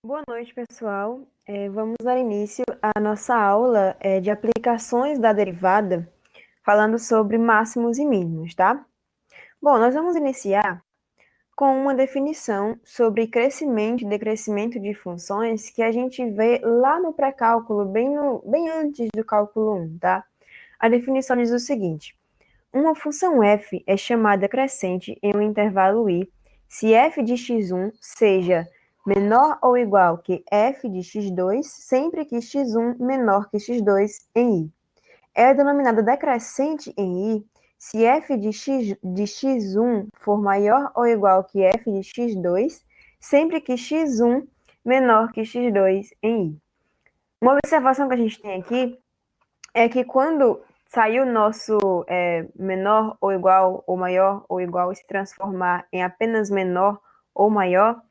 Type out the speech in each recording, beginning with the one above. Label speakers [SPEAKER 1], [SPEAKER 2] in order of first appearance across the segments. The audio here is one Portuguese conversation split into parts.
[SPEAKER 1] Boa noite, pessoal. Vamos dar início à nossa aula de aplicações da derivada, falando sobre máximos e mínimos, tá? Bom, nós vamos iniciar com uma definição sobre crescimento e decrescimento de funções que a gente vê lá no pré-cálculo, bem antes do cálculo 1, tá? A definição diz o seguinte: uma função f é chamada crescente em um intervalo i se f de x1 seja menor ou igual que f de x2, sempre que x1 menor que x2 em i. É denominada decrescente em i se f de x1 for maior ou igual que f de x2, sempre que x1 menor que x2 em i. Uma observação que a gente tem aqui é que quando sair o nosso menor ou igual ou maior ou igual e se transformar em apenas menor ou maior,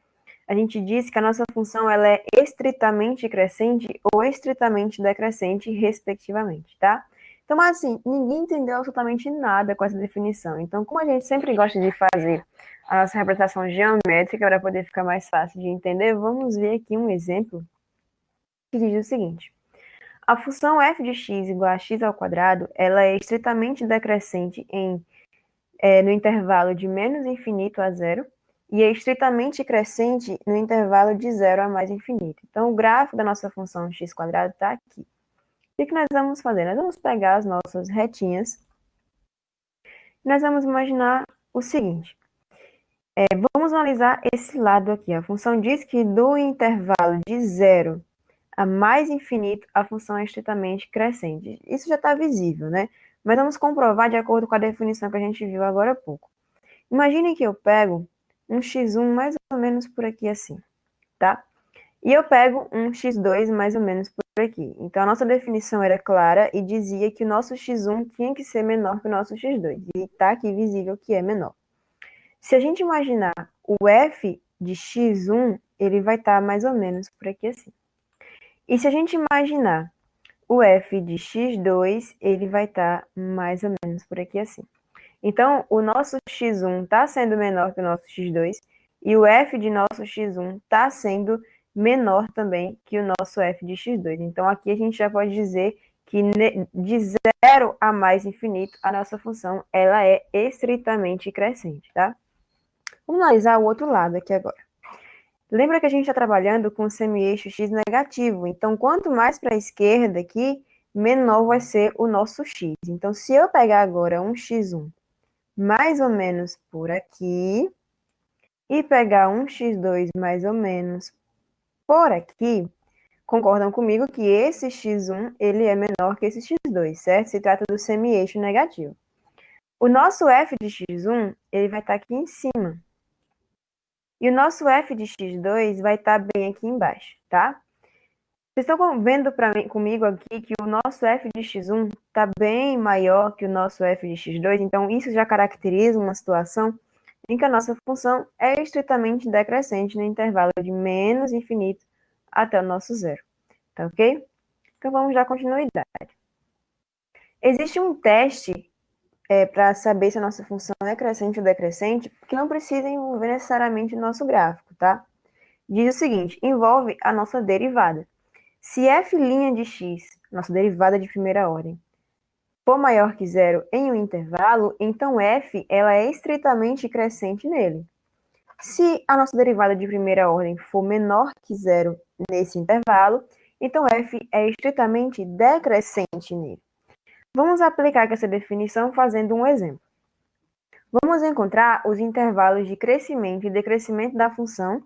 [SPEAKER 1] a gente diz que a nossa função ela é estritamente crescente ou estritamente decrescente, respectivamente, tá? Então, assim, ninguém entendeu absolutamente nada com essa definição. Então, como a gente sempre gosta de fazer a nossa representação geométrica para poder ficar mais fácil de entender, vamos ver aqui um exemplo que diz o seguinte: a função f de x igual a x ao quadrado, ela é estritamente decrescente no intervalo de menos infinito a zero e é estritamente crescente no intervalo de zero a mais infinito. Então, o gráfico da nossa função x quadrado está aqui. O que nós vamos fazer? Nós vamos pegar as nossas retinhas e nós vamos imaginar o seguinte. Vamos analisar esse lado aqui. A função diz que do intervalo de zero a mais infinito, a função é estritamente crescente. Isso já está visível, né? Mas vamos comprovar de acordo com a definição que a gente viu agora há pouco. Imagine que eu pego um x1 mais ou menos por aqui assim, tá? E eu pego um x2 mais ou menos por aqui. Então, a nossa definição era clara e dizia que o nosso x1 tinha que ser menor que o nosso x2. E está aqui visível que é menor. Se a gente imaginar o f de x1, ele vai estar mais ou menos por aqui assim. E se a gente imaginar o f de x2, ele vai estar mais ou menos por aqui assim. Então, o nosso x1 está sendo menor que o nosso x2 e o f de nosso x1 está sendo menor também que o nosso f de x2. Então, aqui a gente já pode dizer que de zero a mais infinito, a nossa função ela é estritamente crescente, tá? Vamos analisar o outro lado aqui agora. Lembra que a gente está trabalhando com o semi-eixo x negativo. Então, quanto mais para a esquerda aqui, menor vai ser o nosso x. Então, se eu pegar agora um x1 mais ou menos por aqui, e pegar um x2 mais ou menos por aqui, concordam comigo que esse x1 ele é menor que esse x2, certo? Se trata do semi-eixo negativo. O nosso f de x1 ele vai estar aqui em cima. E o nosso f de x2 vai estar bem aqui embaixo, tá? Vocês estão vendo comigo aqui que o nosso f de x1 está bem maior que o nosso f de x2, então isso já caracteriza uma situação em que a nossa função é estritamente decrescente no intervalo de menos infinito até o nosso zero, tá ok? Então vamos dar continuidade. Existe um teste para saber se a nossa função é crescente ou decrescente, que não precisa envolver necessariamente o nosso gráfico, tá? Diz o seguinte, envolve a nossa derivada. Se f' de x, nossa derivada de primeira ordem, for maior que zero em um intervalo, então f ela é estritamente crescente nele. Se a nossa derivada de primeira ordem for menor que zero nesse intervalo, então f é estritamente decrescente nele. Vamos aplicar essa definição fazendo um exemplo. Vamos encontrar os intervalos de crescimento e decrescimento da função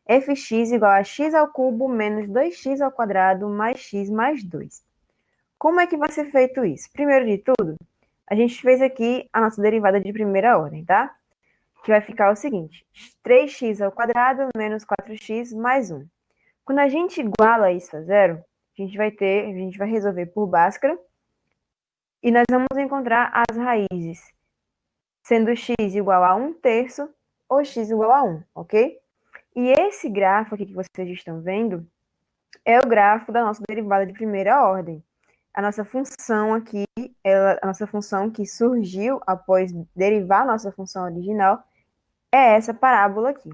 [SPEAKER 1] fx igual a x ao cubo menos 2x ao quadrado mais x mais 2. Como é que vai ser feito isso? Primeiro de tudo, a gente fez aqui a nossa derivada de primeira ordem, tá? Que vai ficar o seguinte, 3x ao quadrado menos 4x mais 1. Quando a gente iguala isso a zero, a gente vai resolver por Bhaskara e nós vamos encontrar as raízes, sendo x igual a 1/3 ou x igual a 1, ok? E esse gráfico aqui que vocês estão vendo é o gráfico da nossa derivada de primeira ordem. A nossa função aqui, a nossa função que surgiu após derivar a nossa função original, é essa parábola aqui,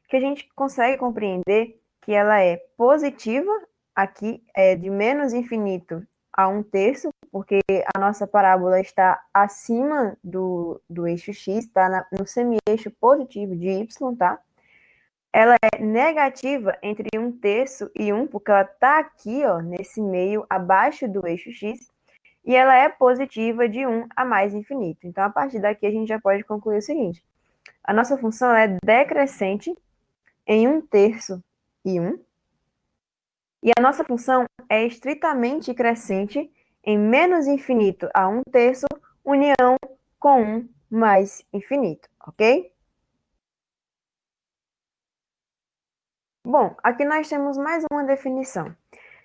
[SPEAKER 1] que a gente consegue compreender que ela é positiva, aqui é de menos infinito a 1/3, porque a nossa parábola está acima do eixo x, está no semi-eixo positivo de y, tá? Ela é negativa entre 1/3 e 1, porque ela está aqui, ó, nesse meio, abaixo do eixo x, e ela é positiva de 1 a mais infinito. Então, a partir daqui, a gente já pode concluir o seguinte: a nossa função é decrescente em 1/3 e 1, e a nossa função é estritamente crescente em menos infinito a 1/3, união com 1 mais infinito, ok? Bom, aqui nós temos mais uma definição.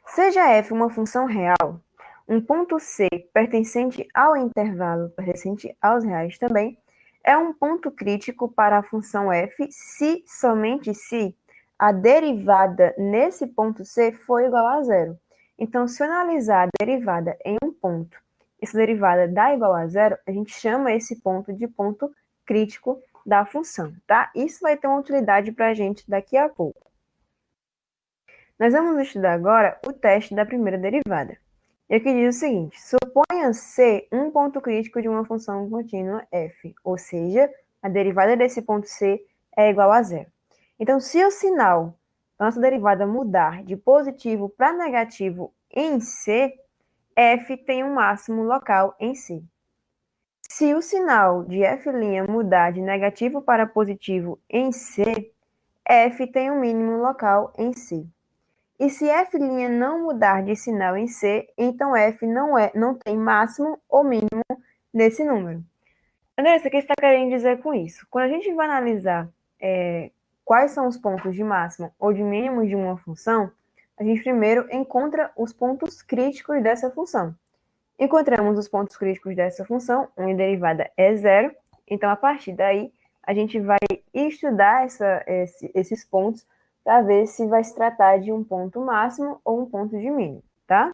[SPEAKER 1] Seja f uma função real, um ponto C pertencente ao intervalo, pertencente aos reais também, é um ponto crítico para a função f se, somente se, a derivada nesse ponto C for igual a zero. Então, se eu analisar a derivada em um ponto, essa derivada dá igual a zero, a gente chama esse ponto de ponto crítico da função, tá? Isso vai ter uma utilidade para a gente daqui a pouco. Nós vamos estudar agora o teste da primeira derivada. E aqui diz o seguinte: suponha C um ponto crítico de uma função contínua f, ou seja, a derivada desse ponto C é igual a zero. Então, se o sinal da nossa derivada mudar de positivo para negativo em C, f tem um máximo local em C. Se o sinal de f' mudar de negativo para positivo em C, f tem um mínimo local em C. E se f' não mudar de sinal em C, então f não tem máximo ou mínimo nesse número. Andressa, o que você está querendo dizer com isso? Quando a gente vai analisar quais são os pontos de máximo ou de mínimo de uma função, a gente primeiro encontra os pontos críticos dessa função. Encontramos os pontos críticos dessa função, onde a derivada é zero, então a partir daí a gente vai estudar esses pontos para ver se vai se tratar de um ponto máximo ou um ponto de mínimo, tá?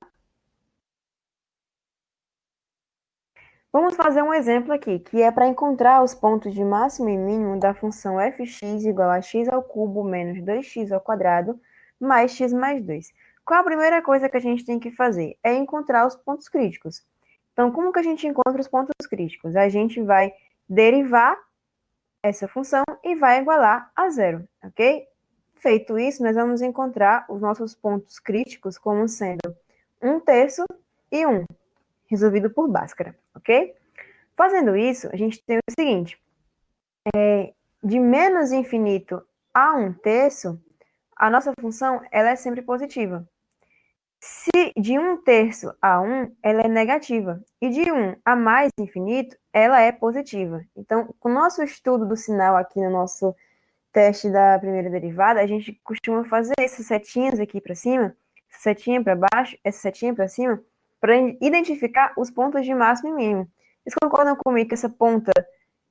[SPEAKER 1] Vamos fazer um exemplo aqui, que é para encontrar os pontos de máximo e mínimo da função fx igual a x ao cubo menos 2x ao quadrado mais x mais 2. Qual a primeira coisa que a gente tem que fazer? É encontrar os pontos críticos. Então, como que a gente encontra os pontos críticos? A gente vai derivar essa função e vai igualar a zero, ok? Feito isso, nós vamos encontrar os nossos pontos críticos como sendo 1/3 e 1, resolvido por Bhaskara, ok? Fazendo isso, a gente tem o seguinte: de menos infinito a 1/3, a nossa função ela é sempre positiva. Se de 1/3 a 1, ela é negativa. E de 1 a mais infinito, ela é positiva. Então, com o nosso estudo do sinal aqui no nosso teste da primeira derivada, a gente costuma fazer essas setinhas aqui para cima, essa setinha para baixo, essa setinha para cima, para identificar os pontos de máximo e mínimo. Vocês concordam comigo que essa ponta,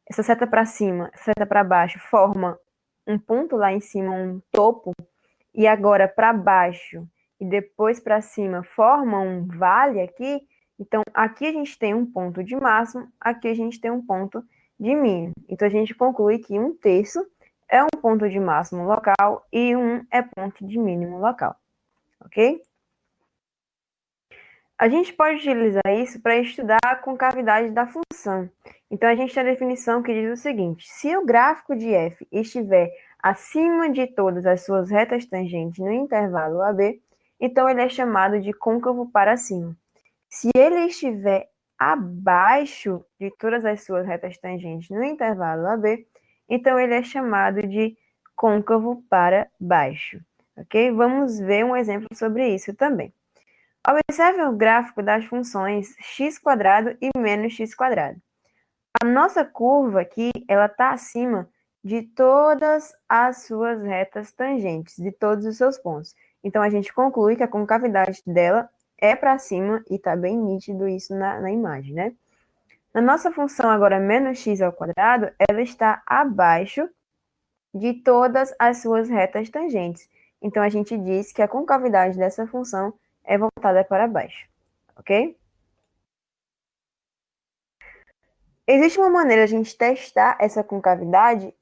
[SPEAKER 1] essa seta para cima, essa seta para baixo, forma um ponto lá em cima, um topo, e agora para baixo e depois para cima forma um vale aqui? Então, aqui a gente tem um ponto de máximo, aqui a gente tem um ponto de mínimo. Então, a gente conclui que 1/3 é um ponto de máximo local e 1 é ponto de mínimo local, ok? A gente pode utilizar isso para estudar a concavidade da função. Então, a gente tem a definição que diz o seguinte: se o gráfico de f estiver acima de todas as suas retas tangentes no intervalo AB, então ele é chamado de côncavo para cima. Se ele estiver abaixo de todas as suas retas tangentes no intervalo AB, então ele é chamado de côncavo para baixo, ok? Vamos ver um exemplo sobre isso também. Observe o gráfico das funções x² e menos x². A nossa curva aqui, ela está acima de todas as suas retas tangentes, de todos os seus pontos. Então, a gente conclui que a concavidade dela é para cima e está bem nítido isso na imagem, né? Na nossa função agora menos x², ela está abaixo de todas as suas retas tangentes. Então, a gente diz que a concavidade dessa função é voltada para baixo, ok? Existe uma maneira de a gente testar essa concavidade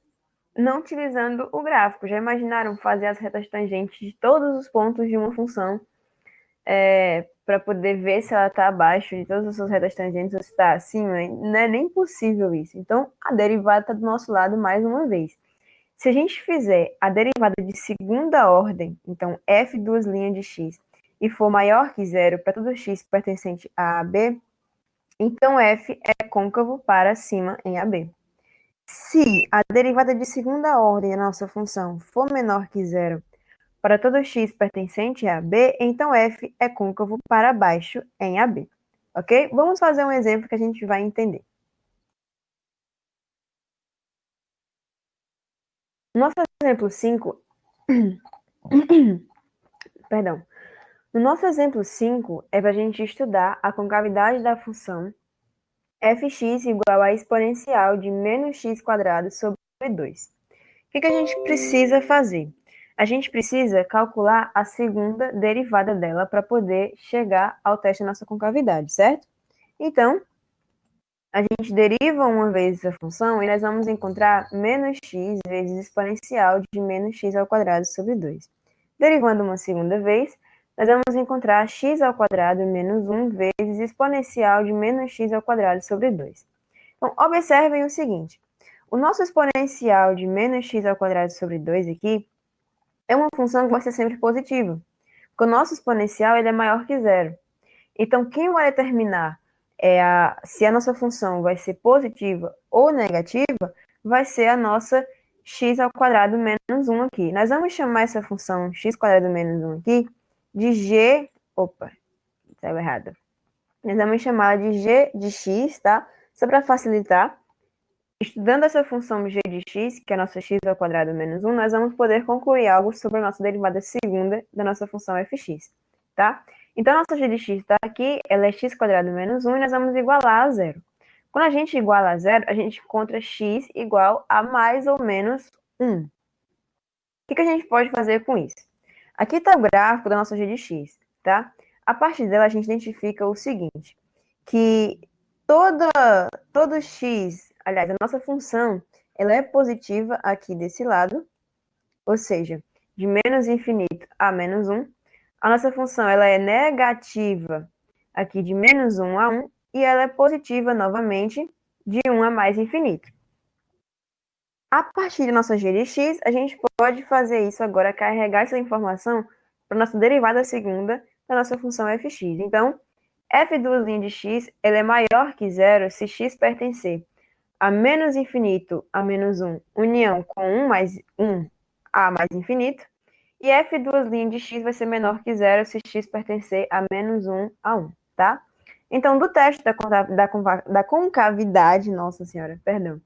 [SPEAKER 1] não utilizando o gráfico. Já imaginaram fazer as retas tangentes de todos os pontos de uma função para poder ver se ela está abaixo de todas as suas retas tangentes ou se está acima? Não é nem possível isso. Então, a derivada está do nosso lado mais uma vez. Se a gente fizer a derivada de segunda ordem, então f duas linhas de x, e for maior que zero para todo x pertencente a AB, então f é côncavo para cima em AB. Se a derivada de segunda ordem da nossa função for menor que zero para todo x pertencente a B, então f é côncavo para baixo em AB. Ok? Vamos fazer um exemplo que a gente vai entender. Nosso exemplo 5, perdão. No nosso exemplo 5, é para a gente estudar a concavidade da função fx igual a exponencial de menos x quadrado sobre 2. O que a gente precisa fazer? A gente precisa calcular a segunda derivada dela para poder chegar ao teste da nossa concavidade, certo? Então, a gente deriva uma vez essa função e nós vamos encontrar menos x vezes exponencial de menos x ao quadrado sobre 2. Derivando uma segunda vez, nós vamos encontrar x ao quadrado menos 1 vezes exponencial de menos x ao quadrado sobre 2. Então, observem o seguinte. O nosso exponencial de menos x ao quadrado sobre 2 aqui é uma função que vai ser sempre positiva, porque o nosso exponencial ele é maior que zero. Então, quem vai determinar se a nossa função vai ser positiva ou negativa vai ser a nossa x ao quadrado menos 1 aqui. Nós vamos chamar essa função x quadrado menos 1 aqui de g... Opa, saiu errado. Nós vamos chamar de g de x, tá? Só para facilitar. Estudando essa função g de x, que é a nossa x ao quadrado menos 1, nós vamos poder concluir algo sobre a nossa derivada segunda da nossa função fx, tá? Então, a nossa g de x está aqui, ela é x quadrado menos 1, e nós vamos igualar a zero. Quando a gente iguala a zero, a gente encontra x igual a mais ou menos 1. O que a gente pode fazer com isso? Aqui está o gráfico da nossa g de x, tá? A partir dela, a gente identifica o seguinte, que todo x, aliás, a nossa função, ela é positiva aqui desse lado, ou seja, de menos infinito a menos 1. A nossa função, ela é negativa aqui de menos 1 a 1, e ela é positiva novamente de 1 a mais infinito. A partir da nossa g de x, a gente pode fazer isso agora, carregar essa informação para a nossa derivada segunda da nossa função fx. Então, f duas linhas de x, ela é maior que zero se x pertencer a menos infinito a menos 1, união com 1 mais 1 a mais infinito, e f duas linhas de x vai ser menor que zero se x pertencer a menos 1 a 1, tá? Então, do teste da concavidade, nossa senhora, perdão,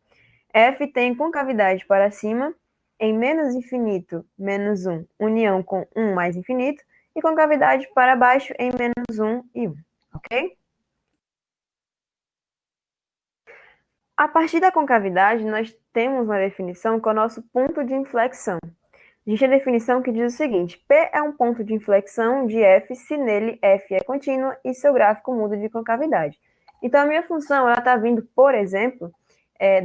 [SPEAKER 1] f tem concavidade para cima em menos infinito, menos 1, união com 1 mais infinito, e concavidade para baixo em menos 1 e 1, ok? A partir da concavidade, nós temos uma definição que é o nosso ponto de inflexão. Existe a definição que diz o seguinte: P é um ponto de inflexão de f se nele f é contínua e seu gráfico muda de concavidade. Então, a minha função está vindo, por exemplo,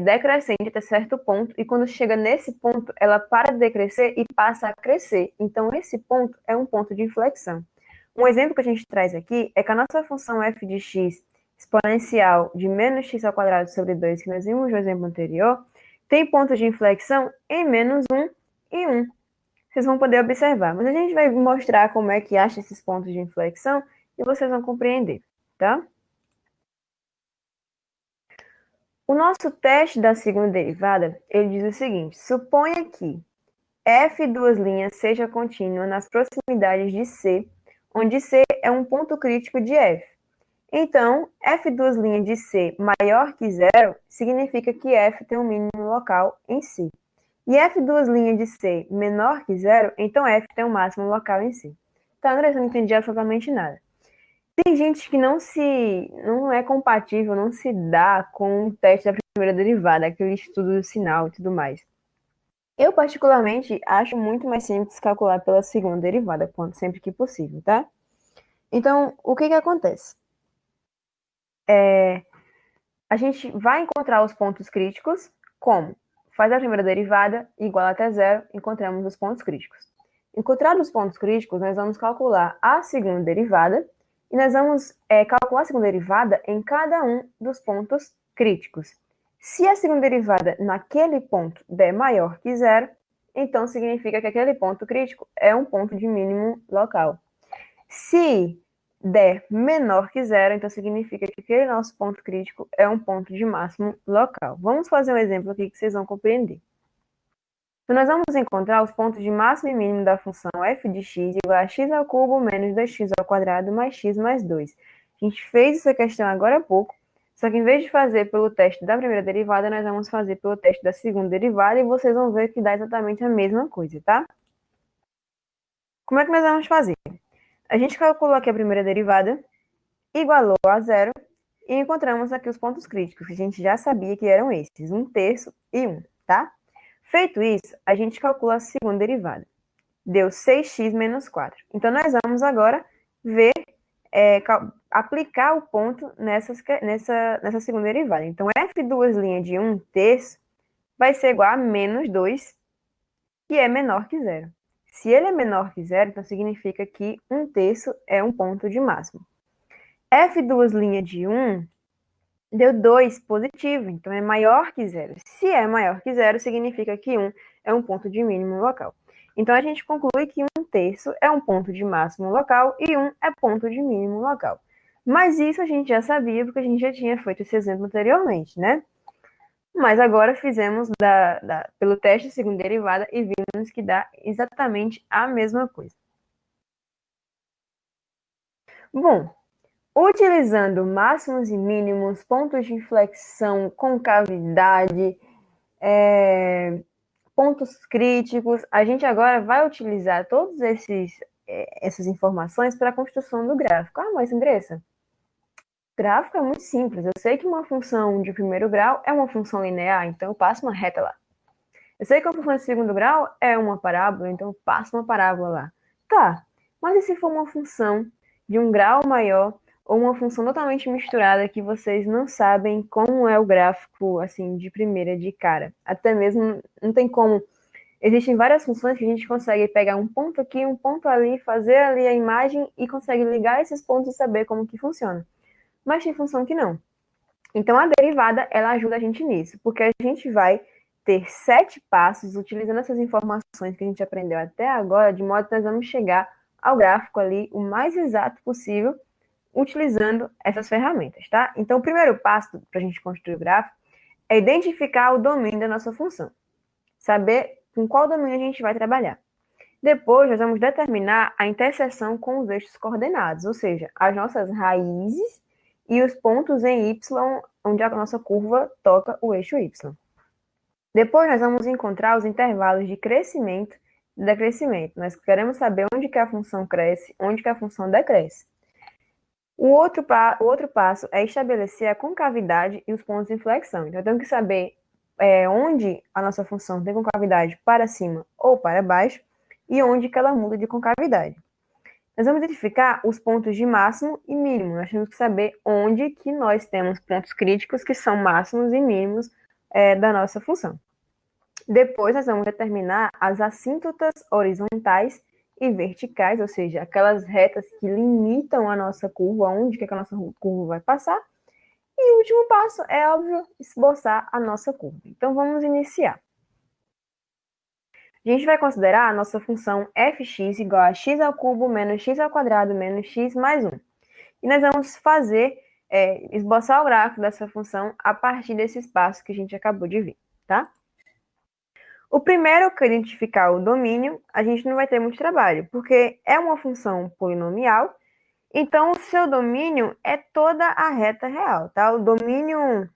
[SPEAKER 1] decrescente até certo ponto, e quando chega nesse ponto, ela para de decrescer e passa a crescer. Então, esse ponto é um ponto de inflexão. Um exemplo que a gente traz aqui é que a nossa função f de x exponencial de menos x ao quadrado sobre 2, que nós vimos no exemplo anterior, tem pontos de inflexão em menos 1 e 1. Vocês vão poder observar, mas a gente vai mostrar como é que acha esses pontos de inflexão e vocês vão compreender, tá? O nosso teste da segunda derivada, ele diz o seguinte: suponha que f duas linhas seja contínua nas proximidades de C, onde C é um ponto crítico de f. Então, f duas linhas de C maior que zero significa que f tem um mínimo local em C. E f duas linhas de C menor que zero, então f tem um máximo local em C. Então, André, você não entendi absolutamente nada. Tem gente que não é compatível, não se dá com o teste da primeira derivada, aquele estudo do sinal e tudo mais. Eu, particularmente, acho muito mais simples calcular pela segunda derivada, sempre que possível, tá? Então, o que acontece? A gente vai encontrar os pontos críticos como? faz a primeira derivada, igual até zero, encontramos os pontos críticos. Encontrados os pontos críticos, nós vamos calcular a segunda derivada, e nós vamos calcular a segunda derivada em cada um dos pontos críticos. Se a segunda derivada naquele ponto der maior que zero, então significa que aquele ponto crítico é um ponto de mínimo local. Se der menor que zero, então significa que aquele nosso ponto crítico é um ponto de máximo local. Vamos fazer um exemplo aqui que vocês vão compreender. Então, nós vamos encontrar os pontos de máximo e mínimo da função f de x igual a x ao cubo menos 2x ao quadrado mais x mais 2. A gente fez essa questão agora há pouco, só que em vez de fazer pelo teste da primeira derivada, nós vamos fazer pelo teste da segunda derivada e vocês vão ver que dá exatamente a mesma coisa, tá? Como é que nós vamos fazer? A gente calculou aqui a primeira derivada, igualou a zero, e encontramos aqui os pontos críticos, que a gente já sabia que eram esses, 1/3 e 1, tá? Feito isso, a gente calcula a segunda derivada. Deu 6x menos 4. Então, nós vamos agora ver, aplicar o ponto nessa segunda derivada. Então, f duas linhas de 1/3 vai ser igual a menos 2, que é menor que zero. Se ele é menor que zero, então significa que 1/3 é um ponto de máximo. F duas linhas de 1 deu 2 positivo, então é maior que zero. Se é maior que zero, significa que 1 é um ponto de mínimo local. Então, a gente conclui que 1/3 é um ponto de máximo local e 1 é ponto de mínimo local. Mas isso a gente já sabia, porque a gente já tinha feito esse exemplo anteriormente, né? Mas agora fizemos pelo teste de segunda derivada e vimos que dá exatamente a mesma coisa. Bom, utilizando máximos e mínimos, pontos de inflexão, concavidade, pontos críticos, a gente agora vai utilizar todas essas informações para a construção do gráfico. Ah, mas Andressa, gráfico é muito simples. Eu sei que uma função de primeiro grau é uma função linear, então eu passo uma reta lá. Eu sei que uma função de segundo grau é uma parábola, então eu passo uma parábola lá. Tá, mas e se for uma função de um grau maior ou uma função totalmente misturada que vocês não sabem como é o gráfico, assim, de primeira, de cara? Até mesmo, não tem como. Existem várias funções que a gente consegue pegar um ponto aqui, um ponto ali, fazer ali a imagem e consegue ligar esses pontos e saber como que funciona. Mas tem função que não. Então, a derivada, ela ajuda a gente nisso, porque a gente vai ter 7 passos utilizando essas informações que a gente aprendeu até agora, de modo que nós vamos chegar ao gráfico ali o mais exato possível, utilizando essas ferramentas, tá? Então, o primeiro passo para a gente construir o gráfico é identificar o domínio da nossa função. Saber com qual domínio a gente vai trabalhar. Depois, nós vamos determinar a interseção com os eixos coordenados, ou seja, as nossas raízes e os pontos em Y, onde a nossa curva toca o eixo Y. Depois, nós vamos encontrar os intervalos de crescimento e decrescimento. Nós queremos saber onde que a função cresce, onde que a função decresce. O outro passo é estabelecer a concavidade e os pontos de inflexão. Então, eu tenho que saber onde a nossa função tem concavidade para cima ou para baixo e onde que ela muda de concavidade. Nós vamos identificar os pontos de máximo e mínimo. Nós temos que saber onde que nós temos pontos críticos que são máximos e mínimos da nossa função. Depois, nós vamos determinar as assíntotas horizontais e verticais, ou seja, aquelas retas que limitam a nossa curva, onde que a nossa curva vai passar. E o último passo é, óbvio, esboçar a nossa curva. Então, vamos iniciar. A gente vai considerar a nossa função fx igual a x ao cubo menos x ao quadrado menos x mais 1. E nós vamos fazer, esboçar o gráfico dessa função a partir desse espaço que a gente acabou de ver, tá? O primeiro, que é identificar o domínio, a gente não vai ter muito trabalho, porque é uma função polinomial, então o seu domínio é toda a reta real, tá? O domínio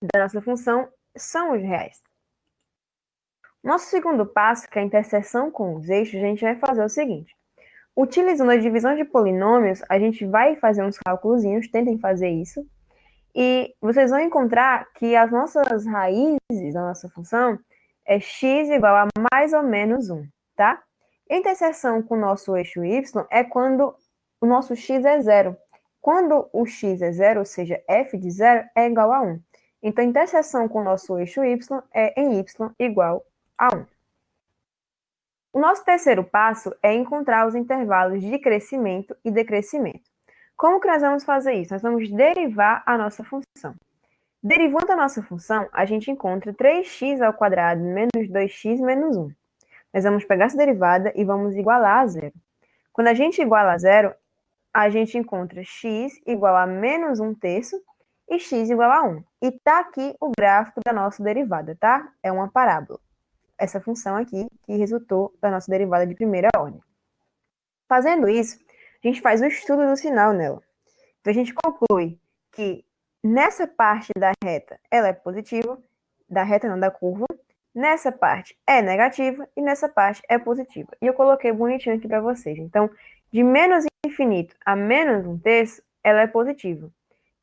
[SPEAKER 1] da nossa função são os reais. Nosso segundo passo, que é a interseção com os eixos, a gente vai fazer o seguinte. Utilizando a divisão de polinômios, a gente vai fazer uns cálculozinhos, tentem fazer isso, e vocês vão encontrar que as nossas raízes da nossa função é x igual a mais ou menos 1, tá? A interseção com o nosso eixo y é quando o nosso x é zero. Quando o x é zero, ou seja, f de zero é igual a 1. Então, a interseção com o nosso eixo y é em y igual a 1. O nosso terceiro passo é encontrar os intervalos de crescimento e decrescimento. Como que nós vamos fazer isso? Nós vamos derivar a nossa função. Derivando a nossa função, a gente encontra 3x ao quadrado menos 2x menos 1. Nós vamos pegar essa derivada e vamos igualar a zero. Quando a gente iguala a zero, a gente encontra x igual a menos 1/3 e x igual a 1. E tá aqui o gráfico da nossa derivada, tá? É uma parábola. Essa função aqui que resultou da nossa derivada de primeira ordem. Fazendo isso, a gente faz o estudo do sinal nela. Então, a gente conclui que nessa parte da reta, ela é positiva, da reta não, da curva, nessa parte é negativa e nessa parte é positiva. E eu coloquei bonitinho aqui para vocês. Então, de menos infinito a menos 1/3, ela é positiva.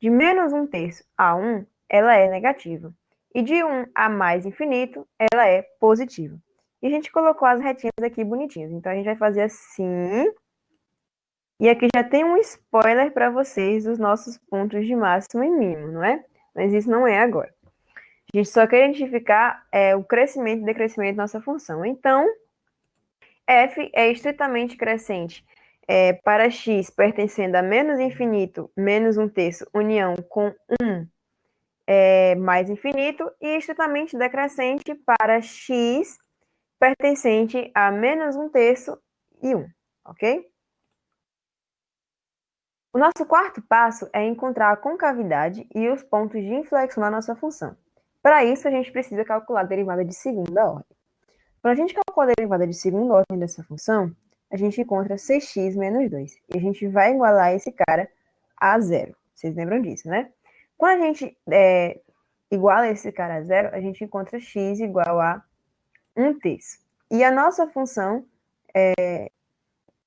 [SPEAKER 1] De menos 1/3 a 1, ela é negativa. E de 1 a mais infinito, ela é positiva. E a gente colocou as retinhas aqui bonitinhas. Então, a gente vai fazer assim. E aqui já tem um spoiler para vocês dos nossos pontos de máximo e mínimo, não é? Mas isso não é agora. A gente só quer identificar o crescimento e decrescimento da nossa função. Então, f é estritamente crescente para x pertencendo a menos infinito, menos 1/3, união com 1 mais infinito, e estritamente decrescente para x pertencente a menos 1/3 e 1, ok? O nosso quarto passo é encontrar a concavidade e os pontos de inflexão da nossa função. Para isso, a gente precisa calcular a derivada de segunda ordem. Quando a gente calcula a derivada de segunda ordem dessa função, a gente encontra 6x menos 2. E a gente vai igualar esse cara a zero. Vocês lembram disso, né? Quando a gente iguala esse cara a zero, a gente encontra x igual a 1/3. E a nossa função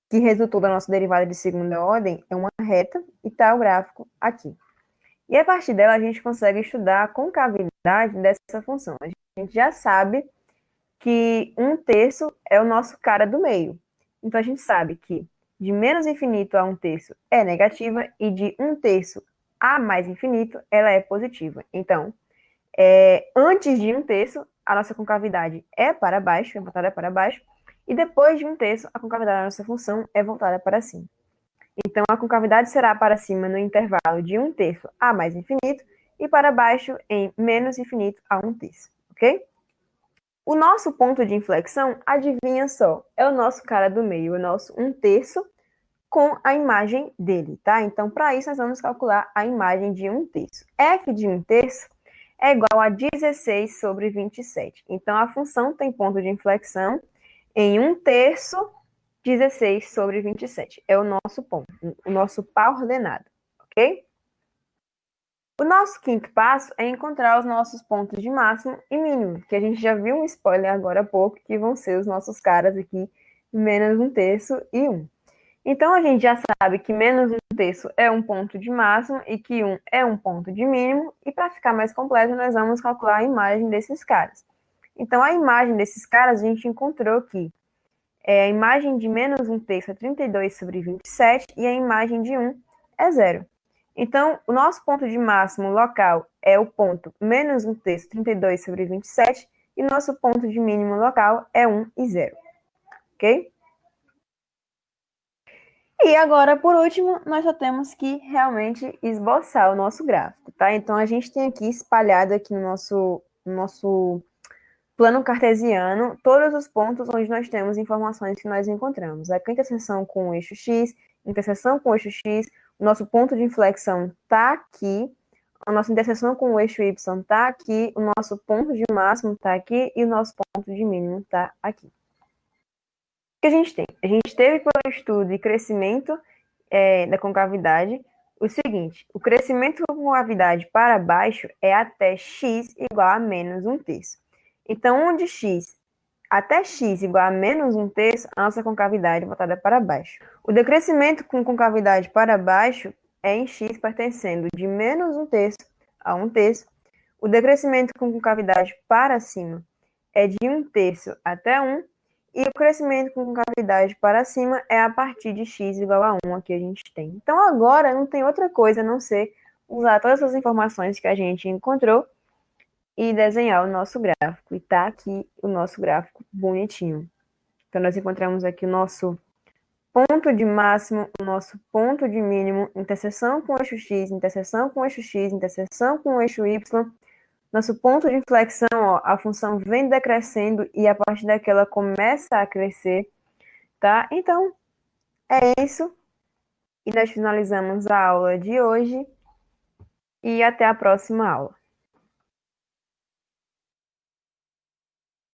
[SPEAKER 1] que resultou da nossa derivada de segunda ordem é uma reta e está o gráfico aqui. E a partir dela a gente consegue estudar a concavidade dessa função. A gente já sabe que 1/3 é o nosso cara do meio. Então a gente sabe que de menos infinito a 1/3 é negativa e de 1/3 a mais infinito ela é positiva. Então, antes de 1/3, a nossa concavidade é para baixo, é voltada para baixo, e depois de 1/3, a concavidade da nossa função é voltada para cima. Então, a concavidade será para cima no intervalo de 1/3 a mais infinito e para baixo em menos infinito a 1/3, ok? O nosso ponto de inflexão, adivinha só, é o nosso cara do meio, o nosso 1/3 com a imagem dele, tá? Então, para isso, nós vamos calcular a imagem de 1/3. F de 1/3 é igual a 16 sobre 27. Então, a função tem ponto de inflexão em 1/3, 16 sobre 27. É o nosso ponto, o nosso par ordenado, ok? O nosso quinto passo é encontrar os nossos pontos de máximo e mínimo, que a gente já viu um spoiler agora há pouco, que vão ser os nossos caras aqui, menos 1/3 e 1. Então, a gente já sabe que menos 1/3 é um ponto de máximo e que 1 é um ponto de mínimo. E para ficar mais completo, nós vamos calcular a imagem desses caras. Então, a imagem desses caras a gente encontrou aqui. A imagem de menos 1/3 é 32 sobre 27 e a imagem de 1 é 0. Então, o nosso ponto de máximo local é o ponto menos 1/3, 32 sobre 27, e o nosso ponto de mínimo local é 1 e 0. Ok? E agora, por último, nós só temos que realmente esboçar o nosso gráfico, tá? Então, a gente tem aqui espalhado aqui no nosso plano cartesiano todos os pontos onde nós temos informações que nós encontramos. A interseção com o eixo x, interseção com o eixo x, o nosso ponto de inflexão está aqui, a nossa interseção com o eixo y está aqui, o nosso ponto de máximo está aqui e o nosso ponto de mínimo está aqui. O que a gente tem? A gente teve pelo estudo de crescimento da concavidade o seguinte: o crescimento da concavidade para baixo é até x igual a menos 1/3. Então, onde x até x igual a menos 1/3, a nossa concavidade é voltada para baixo. O decrescimento com concavidade para baixo é em x pertencendo de menos 1/3 a 1/3. O decrescimento com concavidade para cima é de 1/3 até 1. E o crescimento com concavidade para cima é a partir de x igual a 1, aqui a gente tem. Então, agora não tem outra coisa a não ser usar todas essas informações que a gente encontrou e desenhar o nosso gráfico. E tá aqui o nosso gráfico bonitinho. Então, nós encontramos aqui o nosso ponto de máximo, o nosso ponto de mínimo, interseção com o eixo x, interseção com o eixo x, interseção com o eixo y. Nosso ponto de inflexão, ó, a função vem decrescendo e a partir daqui ela começa a crescer, tá? Então, é isso. E nós finalizamos a aula de hoje e até a próxima aula.